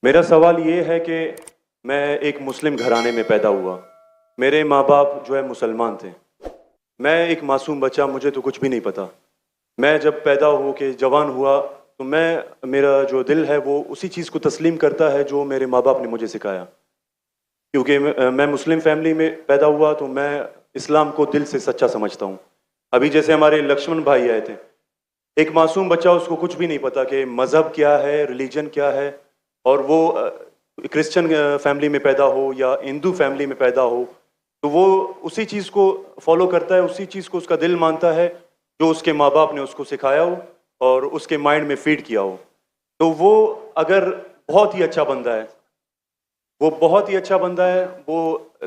मेरा सवाल ये है कि मैं एक मुस्लिम घराने में पैदा हुआ। मेरे माँ बाप जो है मुसलमान थे। मैं एक मासूम बच्चा, मुझे तो कुछ भी नहीं पता। मैं जब पैदा हो के जवान हुआ तो मेरा जो दिल है वो उसी चीज़ को तस्लीम करता है जो मेरे माँ बाप ने मुझे सिखाया। क्योंकि मैं मुस्लिम फैमिली में पैदा हुआ तो मैं इस्लाम को दिल से सच्चा समझता हूँ। अभी जैसे हमारे लक्ष्मण भाई आए थे, एक मासूम बच्चा, उसको कुछ भी नहीं पता कि मज़हब क्या है, रिलीजन क्या है, और वो क्रिश्चियन फैमिली में पैदा हो या हिंदू फैमिली में पैदा हो तो वो उसी चीज़ को फॉलो करता है, उसी चीज़ को उसका दिल मानता है जो उसके माँ बाप ने उसको सिखाया हो और उसके माइंड में फीड किया हो। तो वो अगर बहुत ही अच्छा बंदा है, वो बहुत ही अच्छा बंदा है, वो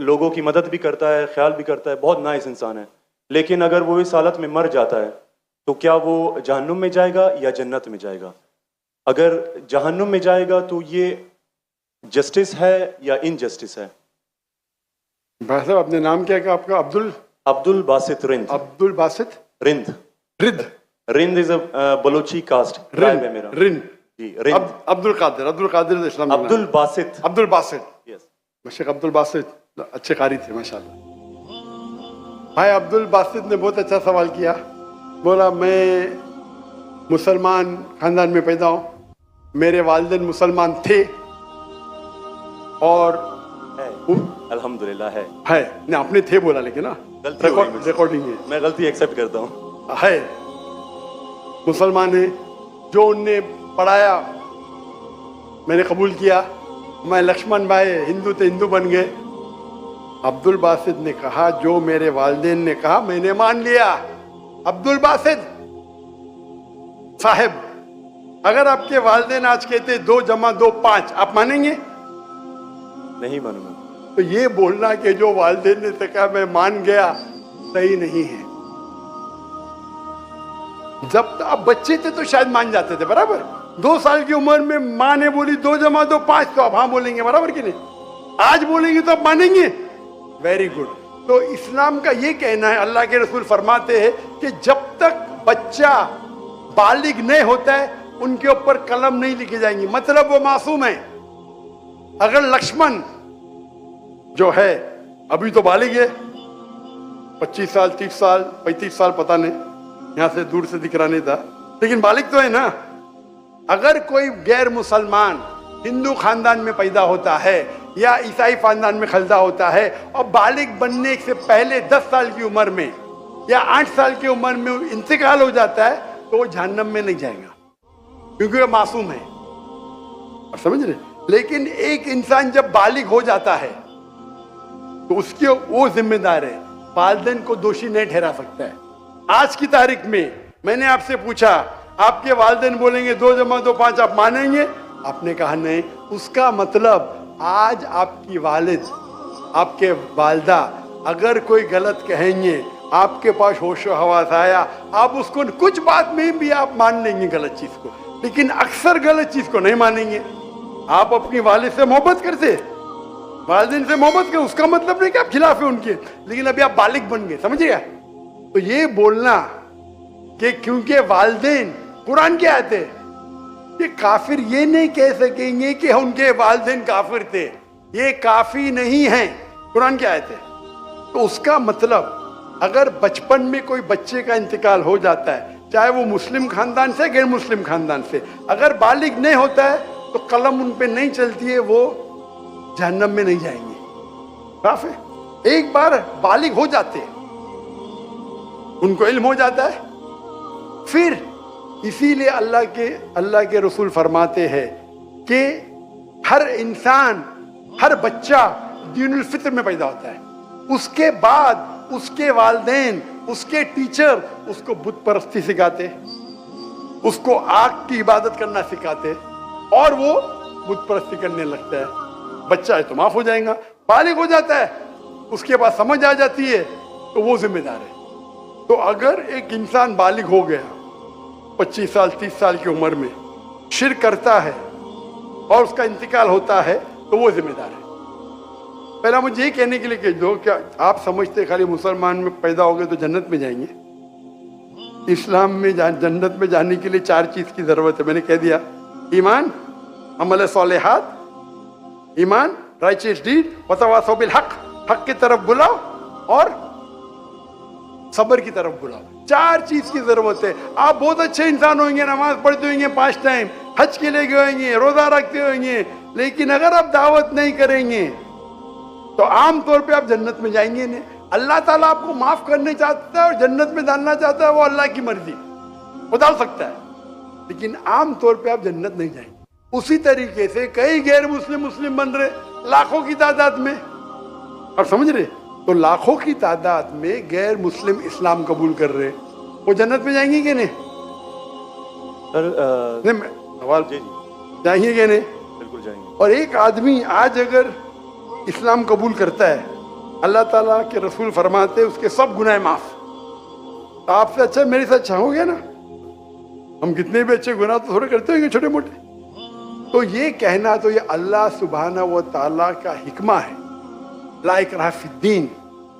लोगों की मदद भी करता है, ख्याल भी करता है, बहुत नाइस इंसान है। लेकिन अगर वो इस हालत में मर जाता है तो क्या वो जहन्नुम में जाएगा या जन्नत में जाएगा? अगर जहन्नुम में जाएगा तो ये जस्टिस है या इनजस्टिस है? भाई साहब, आपने नाम क्या कहा आपका? अब्दुल बासित रिंद। अब्दुल बासित रिंद। रिद Rind is a Balochi caste tribe है मेरा। रिंद जी, रिंद। अब्दुल कादिर इस्लाम। अब्दुल बासित। अब्दुल बासित, यस। शेख अब्दुल बासित अच्छे कारी थे माशाल्लाह। भाई अब्दुल बासित ने बहुत अच्छा सवाल किया। बोला मैं मुसलमान खानदान में पैदा हूँ, मेरे वालिदैन मुसलमान थे और अल्हम्दुलिल्लाह है। नहीं, आपने थे बोला लेकिन ना गलती हो गई मुझसे। रिकॉर्डिंग है, मैं गलती एक्सेप्ट करता हूँ। है मुसलमान है। जो उनने पढ़ाया मैंने कबूल किया। मैं लक्ष्मण भाई हिंदू थे, हिंदू बन गए। अब्दुल बासित ने कहा जो मेरे वालिदैन ने कहा मैंने मान लिया। अब्दुल बासित साहब, अगर आपके वालिदैन आज कहते 2 जमा 2 5, आप मानेंगे? नहीं मानूंगा। तो ये बोलना कि जो वालिदैन ने तो कहा मैं मान गया, सही नहीं है। जब आप बच्चे थे तो शायद मान जाते थे, बराबर। 2 साल की उम्र में माँ ने बोली 2 जमा 2 5, तो आप हाँ बोलेंगे, बराबर कि नहीं? आज बोलेंगे तो आप मानेंगे। Very good. तो इस्लाम का ये कहना है, अल्लाह के रसूल फरमाते हैं कि जब तक बच्चा बालिग नहीं होता है उनके ऊपर कलम नहीं लिखी जाएंगी, मतलब वो मासूम है। अगर लक्ष्मण जो है अभी तो बालिग है, 25 साल 30 साल 35 साल पता नहीं, यहां से दूर से दिख रहा नहीं था, लेकिन बालिग तो है ना। अगर कोई गैर मुसलमान हिंदू खानदान में पैदा होता है या ईसाई खानदान में खलदा होता है और बालिग बनने से पहले 10 साल की उम्र में या 8 साल की उम्र में इंतकाल हो जाता है तो वो जहन्नम में नहीं जाएगा, क्योंकि वो मासूम है। आप समझ रहे? लेकिन एक इंसान जब बालिग हो जाता है तो उसके वो जिम्मेदार है, वालिदैन को दोषी नहीं ठहरा सकता है। आज की तारीख में मैंने आपसे पूछा, आपके वालिदैन बोलेंगे 2 जमा 2 5, आप मानेंगे? आपने कहा नहीं। उसका मतलब आज आपकी वालिद, आपके वालदा अगर कोई गलत कहेंगे, आपके पास होशो हवास आया, आप उसको कुछ बात में भी आप मान लेंगे गलत चीज को, लेकिन अक्सर गलत चीज को नहीं मानेंगे। आप अपनी वालिद से मोहब्बत करते, वालिदैन से मोहब्बत कर, उसका मतलब नहीं कि आप खिलाफ है उनके, लेकिन अभी आप बालिग बन गए, समझिए। तो ये बोलना कि क्योंकि वालिदैन, कुरान क्या आते कि काफिर ये नहीं कह सकेंगे कि उनके वालिदैन काफिर थे, ये काफी नहीं है। कुरान क्या आते? तो उसका मतलब अगर बचपन में कोई बच्चे का इंतकाल हो जाता है, चाहे वो मुस्लिम खानदान से गैर मुस्लिम खानदान से, अगर बालिग नहीं होता है तो कलम उन पे नहीं चलती है, वो जहन्नम में नहीं जाएंगे। काफी एक बार बालिग हो जाते हैं, उनको इल्म हो जाता है, फिर इसीलिए अल्लाह के रसूल फरमाते हैं कि हर इंसान, हर बच्चा दीनुल फित्र में पैदा होता है। उसके बाद उसके वालिदैन, उसके टीचर उसको बुत परस्ती सिखाते, उसको आग की इबादत करना सिखाते और वो बुत परस्ती करने लगता है। बच्चा है तो माफ हो जाएगा, बालिग हो जाता है, उसके बाद समझ आ जाती है तो वो जिम्मेदार है। तो अगर एक इंसान बालिग हो गया 25 साल 30 साल की उम्र में, शिर्क करता है और उसका इंतकाल होता है तो वो जिम्मेदार है। पहला मुझे ये कहने के लिए कह दो, क्या आप समझते खाली मुसलमान में पैदा हो गए तो जन्नत में जाएंगे? इस्लाम में जन्नत में जाने के लिए 4 चीज की जरूरत है। मैंने कह दिया, ईमान, अमल सालेहात, ईमान, राइचियस डीड, वतवासौ बिल हक, हक की तरफ बुलाओ और सब्र की तरफ बुलाओ। 4 चीज की जरूरत है। आप बहुत अच्छे इंसान होंगे, नमाज पढ़ते होंगे 5 टाइम, हज के लिए गए होंगे, रोजा रखते होंगे, लेकिन अगर आप दावत नहीं करेंगे तो आम तौर पे आप जन्नत में जाएंगे नहीं। अल्लाह ताला आपको माफ करने चाहता है और जन्नत में डालना चाहता है, वो अल्लाह की मर्जी, वो डाल सकता है, लेकिन आम तौर पे आप जन्नत नहीं जाएंगे। उसी तरीके से कई गैर मुस्लिम बन रहे लाखों की तादाद में, आप समझ रहे? तो लाखों की तादाद में गैर मुस्लिम इस्लाम कबूल कर रहे, वो जन्नत में जाएंगे कि नहीं? सर नहीं, सवाल जी जी जाएंगे कि नहीं? बिल्कुल जाएंगे। और एक आदमी आज अगर इस्लाम कबूल करता है, अल्लाह ताला के रसूल फरमाते हैं उसके सब गुनाह माफ। तो आपसे अच्छा मेरे से अच्छा हो गया ना। हम कितने भी अच्छे गुनाह तो थोड़े करते होंगे छोटे मोटे। तो ये कहना तो ये अल्लाह सुब्हाना व ताला का हिकमा है, ला इकराह फिद्दीन,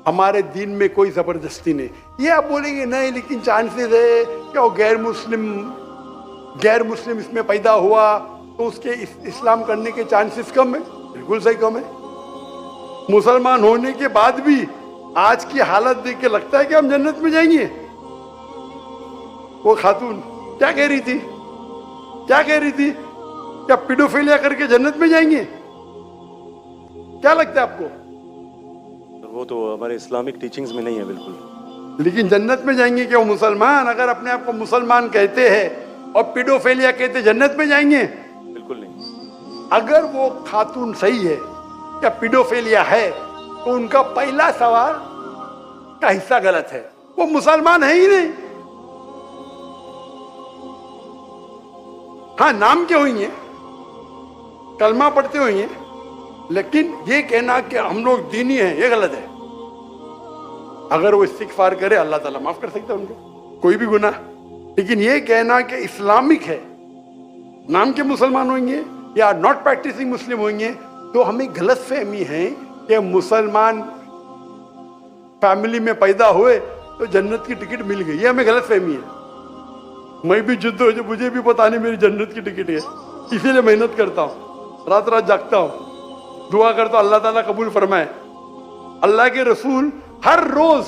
हमारे दीन में कोई जबरदस्ती नहीं। ये आप बोलेंगे नहीं लेकिन चांसेस है कि वो गैर मुस्लिम इसमें पैदा हुआ तो उसके इस्लाम करने के चांसेस कम है। बिल्कुल सही कम है। मुसलमान होने के बाद भी आज की हालत देख के लगता है कि हम जन्नत में जाएंगे। वो खातून क्या कह रही थी? क्या पीडोफिलिया करके जन्नत में जाएंगे? क्या लगता है आपको? वो तो हमारे इस्लामिक टीचिंग्स में नहीं है बिल्कुल। लेकिन जन्नत में जाएंगे क्या वो मुसलमान? अगर अपने आप को मुसलमान कहते हैं और पीडोफिलिया कहते, जन्नत में जाएंगे? बिल्कुल नहीं। अगर वो खातून सही है, क्या पीडोफिलिया है, तो उनका पहला सवाल का हिस्सा गलत है। वो मुसलमान है ही नहीं। हाँ, नाम के होंगे, कलमा पढ़ते होंगे, लेकिन ये कहना कि हम लोग दीनी हैं, ये गलत है। अगर वो इस्तिगफार करे अल्लाह ताला माफ कर सकता है उनको, कोई भी गुनाह। लेकिन ये कहना कि इस्लामिक है, नाम के मुसलमान होंगे या नॉट प्रैक्टिसिंग मुस्लिम होंगे, तो हमें गलत फहमी है कि मुसलमान फैमिली में पैदा हुए तो जन्नत की टिकट मिल गई। ये हमें गलत फहमी है। मैं भी जिद्द हो जो मुझे भी पता नहीं मेरी जन्नत की टिकट है, इसीलिए मेहनत करता हूँ, रात रात जागता हूँ, दुआ करता हूँ अल्लाह ताला कबूल फरमाए। अल्लाह के रसूल हर रोज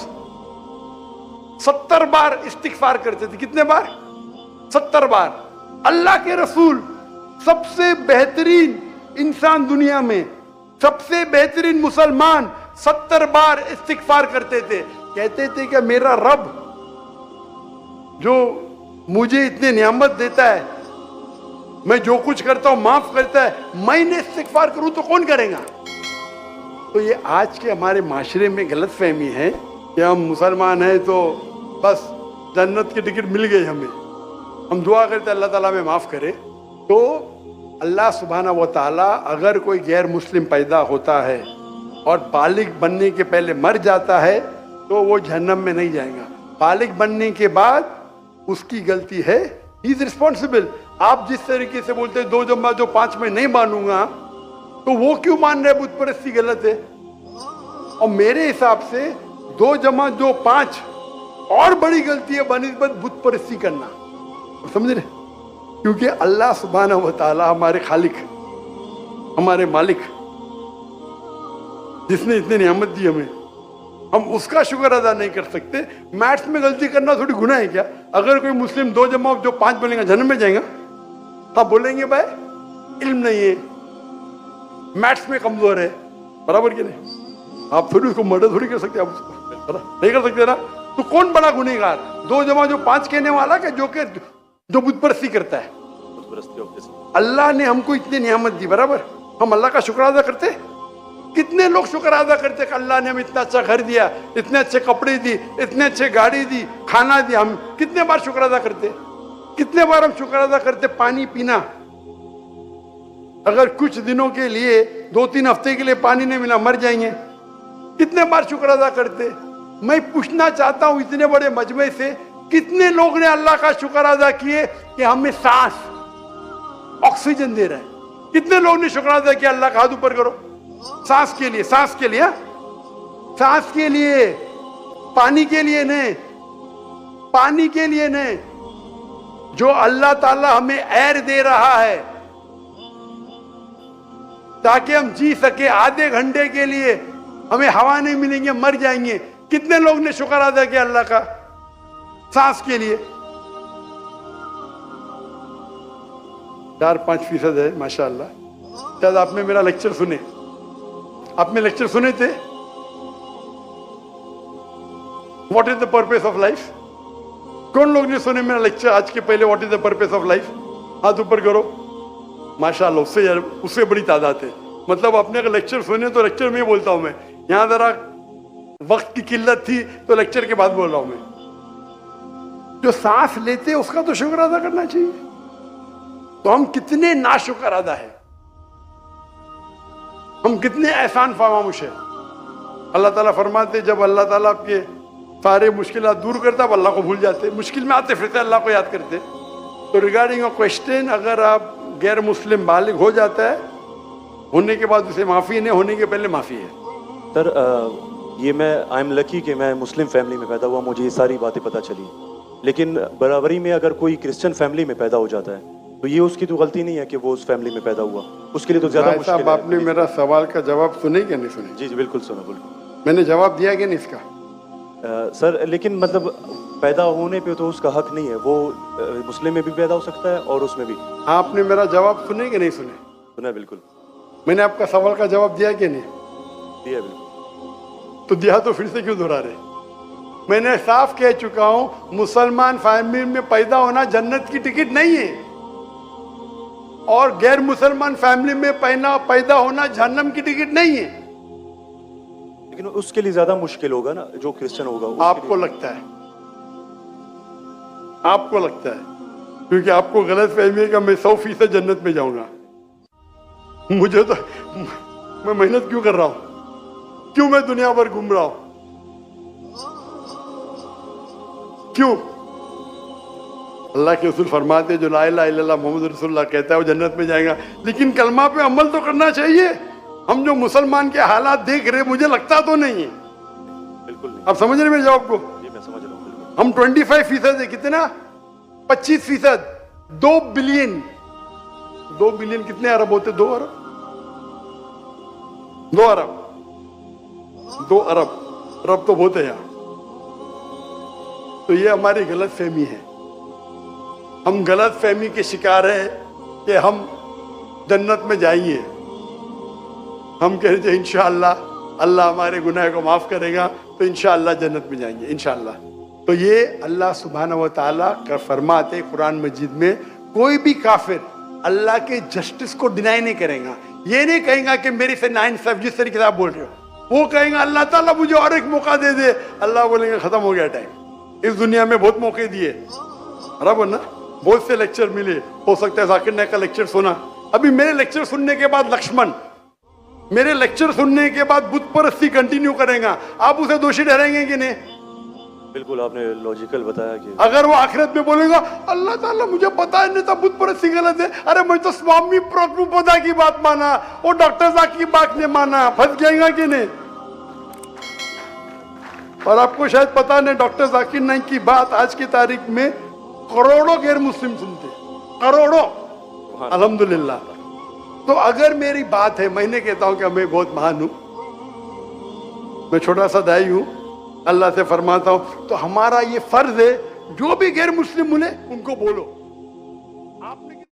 70 बार इस्तिगफार करते थे। कितने बार? 70 बार। अल्लाह के रसूल सबसे बेहतरीन इंसान दुनिया में, सबसे बेहतरीन मुसलमान 70 बार इस्तिगफार करते थे। कहते थे कि मेरा रब जो मुझे इतने नियामत देता है, मैं जो कुछ करता हूं माफ करता है, मैंने इस्तिगफार करूं तो कौन करेगा? तो ये आज के हमारे माशरे में गलत फहमी है कि हम मुसलमान हैं तो बस जन्नत की टिकट मिल गई हमें। हम दुआ करते अल्लाह ताला में माफ करे। तो अल्लाह सुब्हाना व ताला अगर कोई गैर मुस्लिम पैदा होता है और बालिग बनने के पहले मर जाता है तो वो जहन्नम में नहीं जाएगा। बालिग बनने के बाद उसकी गलती है, ही इज रिस्पॉन्सिबल। आप जिस तरीके से बोलते हैं 2 जमा जो 5 में नहीं मानूंगा, तो वो क्यों मान रहे बुत परस्ती गलत है? और मेरे हिसाब से 2 जमा जो 5 और बड़ी गलती है बनिस्बत बुत परस्ती करना। समझ रहे? क्योंकि अल्लाह सुब्हानहू व तआला हमारे खालिक, हमारे मालिक, जिसने इतनी नियामत दी हमें, हम उसका शुक्र अदा नहीं कर सकते। मैथ्स में गलती करना थोड़ी गुनाह है क्या? अगर कोई मुस्लिम 2 जमा जो 5 बोलेगा जन्नत में जाएगा, आप बोलेंगे भाई इल्म नहीं है, मैथ्स में कमजोर है, बराबर कि नहीं? आप थोड़ी उसको मर्डर थोड़ी कर सकते, आप उसको नहीं कर सकते ना। तो कौन बड़ा गुनहगार? 2 जमा जो 5 कहने वाला क्या जो बुत परस्ती करता है? अल्लाह ने हमको इतनी नियामत दी, बराबर, हम अल्लाह का शुक्र अदा करते? कितने लोग शुक्र अदा करते कि अल्लाह ने हमें इतना अच्छा घर दिया, इतने अच्छे कपड़े दी, इतने अच्छे गाड़ी दी, खाना दिया। हम कितने बार शुक्र अदा करते? कितने बार हम शुक्र अदा करते? पानी पीना, अगर कुछ दिनों के लिए 2-3 हफ्ते के लिए पानी नहीं मिला मर जाएंगे, कितने बार शुक्र अदा करते? मैं पूछना चाहता हूं इतने बड़े मजमे से कितने लोग ने अल्लाह का शुक्र अदा किए कि हमें सांस, ऑक्सीजन दे रहा है? कितने लोग ने शुक्र अदा किया? अल्लाह का हाथ ऊपर करो। सांस के लिए, सांस के लिए, सांस के लिए, पानी के लिए नहीं, पानी के लिए नहीं। जो अल्लाह ताला हमें एयर दे रहा है, ताकि हम जी सके। आधे घंटे के लिए हमें हवा नहीं मिलेंगे, मर जाएंगे। कितने लोग ने शुक्र अदा किया अल्लाह का सांस के लिए? 4-5% है माशाअल्लाह। शायद आपने मेरा लेक्चर सुने, आपने लेक्चर सुने थे what is the purpose of life? कौन लोग ने सुने मेरा लेक्चर आज के पहले? What is the purpose of life? हाथ ऊपर करो। माशाअल्लाह, उससे बड़ी तादाद है। मतलब आपने अगर लेक्चर सुने तो लेक्चर में बोलता हूं मैं, यहां जरा वक्त की किल्लत थी तो लेक्चर के बाद बोल रहा हूं मैं। जो सांस लेते उसका तो शुक्र अदा करना चाहिए। तो हम कितने नाशुक्र अदा है, हम कितने एहसान फरामोश है। अल्लाह ताला फरमाते जब अल्लाह ताला आपके सारे मुश्किलात दूर करता है, अल्लाह को भूल जाते, मुश्किल में आते फिरते अल्लाह को याद करते। तो रिगार्डिंग अ क्वेश्चन, अगर आप गैर मुस्लिम बालिग हो जाता है, होने के बाद उसे माफ़ी नहीं, होने के पहले माफ़ी है। सर ये मैं आई एम लकी कि मैं मुस्लिम फैमिली में पैदा हुआ, मुझे ये सारी बातें पता चली। लेकिन बराबरी में अगर कोई क्रिश्चियन फैमिली में पैदा हो जाता है तो ये उसकी तो गलती नहीं है कि वो उस फैमिली में पैदा हुआ, उसके लिए तो ज्यादा भाई मुश्किल साहब, है। आपने मेरा सवाल का जवाब सुने कि नहीं सुने? जी जी बिल्कुल सुना, बिल्कुल। मैंने जवाब दिया कि नहीं इसका? सर लेकिन मतलब पैदा होने पे तो उसका हक नहीं है, वो मुस्लिम में भी पैदा हो सकता है और उसमें भी। आपने मेरा जवाब सुने कि नहीं सुने? सुना बिल्कुल। मैंने आपका सवाल का जवाब दिया कि नहीं? दिया बिल्कुल। तो दिया तो फिर से क्यों दोहरा रहे? मैंने साफ कह चुका हूं, मुसलमान फैमिली में पैदा होना जन्नत की टिकट नहीं है, और गैर मुसलमान फैमिली में पैदा होना जहन्नम की टिकट नहीं है। लेकिन उसके लिए ज्यादा मुश्किल होगा ना जो क्रिश्चियन होगा। आपको लगता है, आपको लगता है, क्योंकि आपको गलत फहमी है कि मैं 100% जन्नत में जाऊंगा। मुझे तो, मैं मेहनत क्यों कर रहा हूं? क्यों मैं दुनिया भर घूम रहा हूं? क्यों? अल्लाह के रसूल फरमाते जो ला इलाहा इल्लल्लाह मोहम्मद रसूलुल्लाह कहता है वो जन्नत में जाएगा। लेकिन कलमा पे अमल तो करना चाहिए। हम जो मुसलमान के हालात देख रहे, मुझे लगता तो नहीं है। बिल्कुल नहीं। आप समझ रहे मेरे जवाब को? जी मैं समझ रहा हूँ बिल्कुल। हम 25% है, कितना? 25%। 2 बिलियन, 2 बिलियन कितने अरब होते? 2 अरब, 2 अरब, 2 अरब। अरब तो बहुत है यहाँ। तो ये हमारी गलत फहमी है। हम गलत फहमी के शिकार हैं कि हम जन्नत में जाएंगे। हम कह रहे थे इंशाअल्लाह अल्लाह हमारे गुनाह को माफ करेगा तो इंशाअल्लाह जन्नत में जाएंगे इंशाअल्लाह। तो ये अल्लाह सुब्हानहू व तआला का फरमाते कुरान मजीद में, कोई भी काफिर अल्लाह के जस्टिस को डिनाई नहीं करेगा। ये नहीं कहेगा कि मेरे से नाइंसाफ, जिस तरीके से आप बोल रहे हो, वो कहेगा अल्लाह ताला मुझे और एक मौका दे दे। अल्लाह बोलेंगे खत्म हो गया टाइम, इस दुनिया में बहुत मौके दिए, बराबर ना? बहुत से लेक्चर मिले, हो सकता है जाकिर नायक का लेक्चर सुना। अभी मेरे लेक्चर सुनने के बाद लक्ष्मण मेरे लेक्चर सुनने के बाद बुत परस्ती कंटिन्यू करेगा, आप उसे दोषी ठहराएंगे कि नहीं? बिल्कुल आपने लॉजिकल बताया कि अगर वो आखिरत में बोलेगा अल्लाह ताला मुझे पता ही नहीं था बुत परस्ती गलत है, अरे मैं तो स्वामी प्रभुपदा की बात माना, वो डॉक्टर साहब की बात नहीं माना, फंस जाएगा कि नहीं? और आपको शायद पता नहीं, डॉक्टर जाकिर नाइक की बात आज की तारीख में करोड़ों गैर मुस्लिम सुनते, करोड़ों, अल्हम्दुलिल्लाह। तो अगर मेरी बात है, मैंने कहता हूं कि मैं बहुत महान हूं, मैं छोटा सा दाई हूं, अल्लाह से फरमाता हूं, तो हमारा ये फर्ज है जो भी गैर मुस्लिम मिले उनको बोलो। आपने